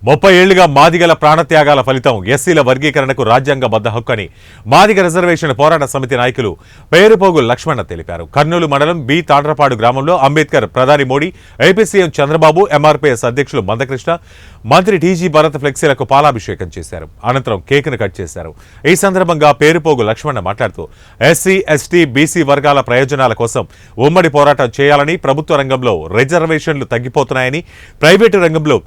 30 ఏళ్లుగా మాదిగల ప్రాణత్యాగాల ఫలితం ఎస్సీల వర్గీకరణకు రాజ్యాంగబద్ధ హక్కు అని మాదిగ రిజర్వేషన్ పోరాట సమితి నాయకులు పేరుపోగు లక్ష్మణ తెలిపారు. కర్నూలు మండలం బి తాడ్రపాడు గ్రామంలో అంబేద్కర్, ప్రధాని Modi, AP CM Chandrababu, MRPS అధ్యక్షులు మందకృష్ణ, మంత్రి టీజీ భరత్ ఫ్లెక్సీలకు పాలాభిషేకం చేశారు. అనంతరం కేక్ను కట్ చేశారు. ఈ సందర్భంగా పేరుపోగు లక్ష్మణ మాట్లాడుతూ ఎస్సీ, ఎస్టీ, బీసీ వర్గాల ప్రయోజనాల కోసం ఉమ్మడి పోరాటం చేయాలని, ప్రభుత్వ రంగంలో రిజర్వేషన్లు తగ్గిపోతున్నాయని, ప్రైవేటు రంగంలో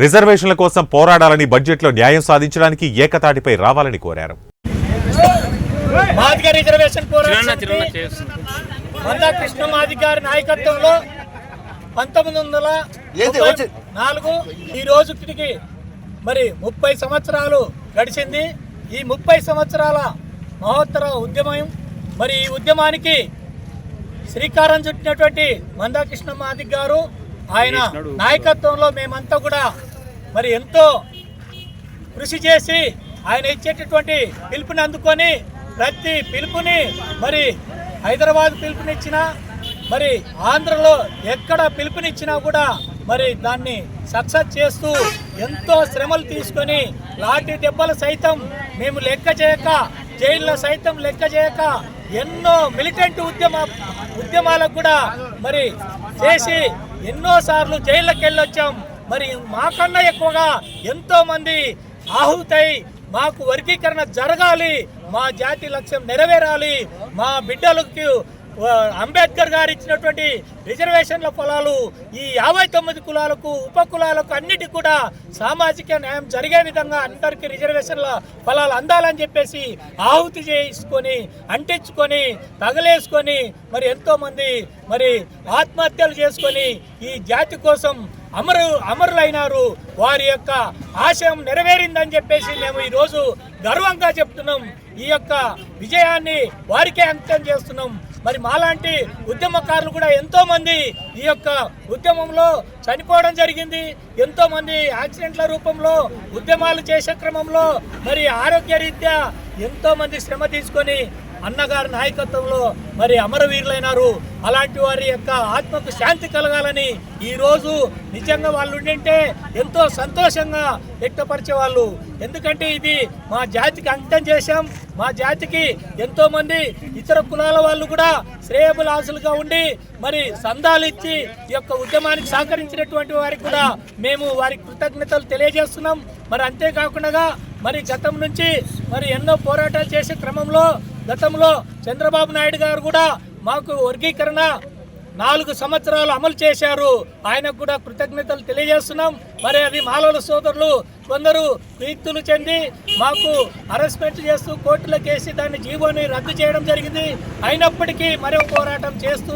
రిజర్వేషన్ల కోసం పోరాడాలని, బడ్జెట్లో న్యాయం సాధించడానికి ఏకతాటిపై రావాలని కోరారు. మందకృష్ణ మాదిగారి నాయకత్వంలో 1904 ఈ రోజుకి మరి 30 సంవత్సరాలు గడిచింది. ఈ 30 సంవత్సరాల మహోత్తర ఉద్యమం, మరి ఈ ఉద్యమానికి శ్రీకారం చుట్టినటువంటి మందకృష్ణ మాదిగ గారు, ఆయన నాయకత్వంలో మేమంతా కూడా మరి ఎంతో కృషి చేసి ఆయన ఇచ్చేటటువంటి పిలుపుని అందుకొని ప్రతి పిలుపుని మరి హైదరాబాద్ పిలుపునిచ్చినా, మరి ఆంధ్రలో ఎక్కడ పిలుపునిచ్చినా కూడా మరి దాన్ని సక్సెస్ చేస్తూ ఎంతో శ్రమలు తీసుకొని లాఠీ దెబ్బలు సైతం మేము లెక్క చేయక, జైల్లో సైతం లెక్క చేయక ఎన్నో మిలిటెంట్ ఉద్యమాలకు కూడా మరి చేసి ఎన్నోసార్లు జైళ్ళకి వెళ్ళొచ్చాం. మరి మాకన్నా ఎక్కువగా ఎంతో మంది ఆహుతై మాకు వర్గీకరణ జరగాలి, మా జాతి లక్ష్యం నెరవేరాలి, మా బిడ్డలకు అంబేద్కర్ గారు ఇచ్చినటువంటి రిజర్వేషన్ల ఫలాలు ఈ 59 కులాలకు, ఉప కులాలకు అన్నిటికీ కూడా సామాజిక న్యాయం జరిగే విధంగా అందరికీ రిజర్వేషన్ల ఫలాలు అందాలని చెప్పేసి ఆహుతి చేసుకొని, అంటించుకొని, తగలేసుకొని మరి ఎంతోమంది మరి ఆత్మహత్యలు చేసుకొని ఈ జాతి కోసం అమరులైనారు. వారి యొక్క ఆశయం నెరవేరిందని చెప్పేసి మేము ఈరోజు గర్వంగా చెప్తున్నాం. ఈ యొక్క విజయాన్ని వారికే అంకితం చేస్తున్నాం. మరి మాలాంటి ఉద్యమకారులు కూడా ఎంతో మంది ఈ యొక్క ఉద్యమంలో చనిపోవడం జరిగింది. ఎంతో మంది యాక్సిడెంట్ల రూపంలో ఉద్యమాలు చేసే క్రమంలో మరి ఆరోగ్యరీత్యా ఎంతో మంది శ్రమ తీసుకొని అన్నగారి నాయకత్వంలో మరి అమరవీరులైనారు. అలాంటి వారి యొక్క ఆత్మకు శాంతి కలగాలని ఈరోజు నిజంగా వాళ్ళు ఉండింటే ఎంతో సంతోషంగా వ్యక్తపరిచేవాళ్ళు. ఎందుకంటే ఇది మా జాతికి అంకితం చేశాం. మా జాతికి ఎంతో మంది ఇతర కులాల వాళ్ళు కూడా శ్రేయభిలాషులుగా ఉండి మరి సందాలు ఇచ్చి ఈ యొక్క ఉద్యమానికి సహకరించినటువంటి వారికి కూడా మేము వారికి కృతజ్ఞతలు తెలియజేస్తున్నాం. మరి అంతేకాకుండా మరి గతం నుంచి మరి ఎన్నో పోరాటాలు చేసే క్రమంలో గతంలో చంద్రబాబు నాయుడు గారు కూడా మాకు వర్గీకరణ 4 సంవత్సరాలు అమలు చేశారు. ఆయనకు కూడా కృతజ్ఞతలు తెలియజేస్తున్నాం. మరి అది మాలల సోదరులు కొందరు కుయుక్తులు చెంది మాకు హరాస్మెంట్ చేస్తూ కోర్టులో కేసి దాన్ని జీవోని రద్దు చేయడం జరిగింది. అయినప్పటికీ మరో పోరాటం చేస్తూ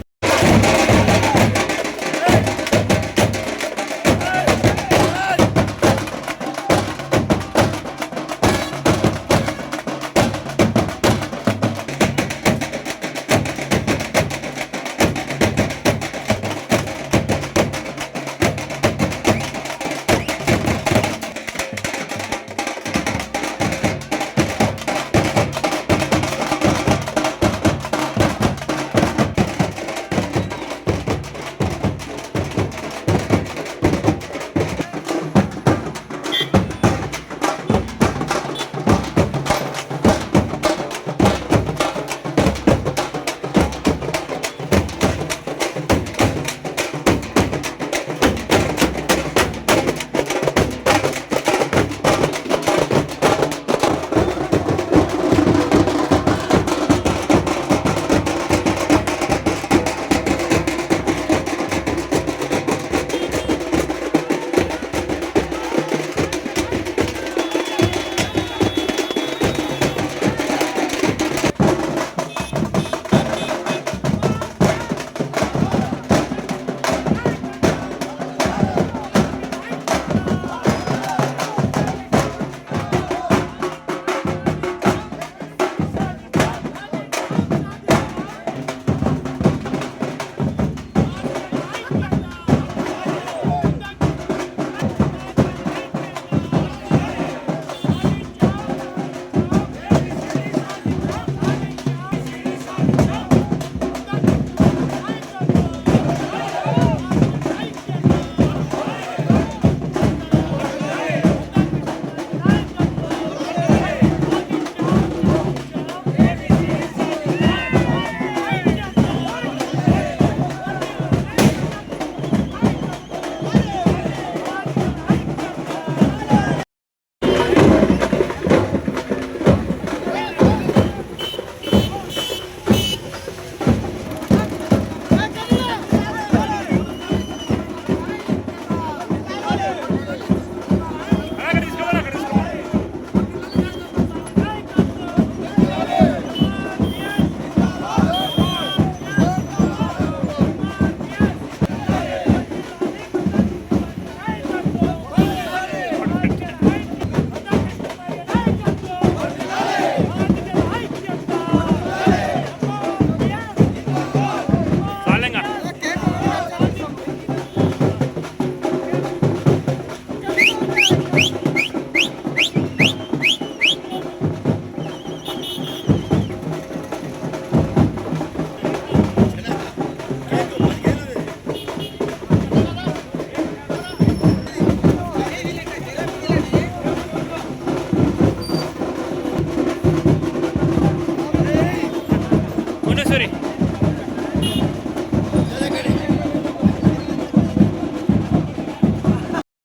భువనేశ్వరి.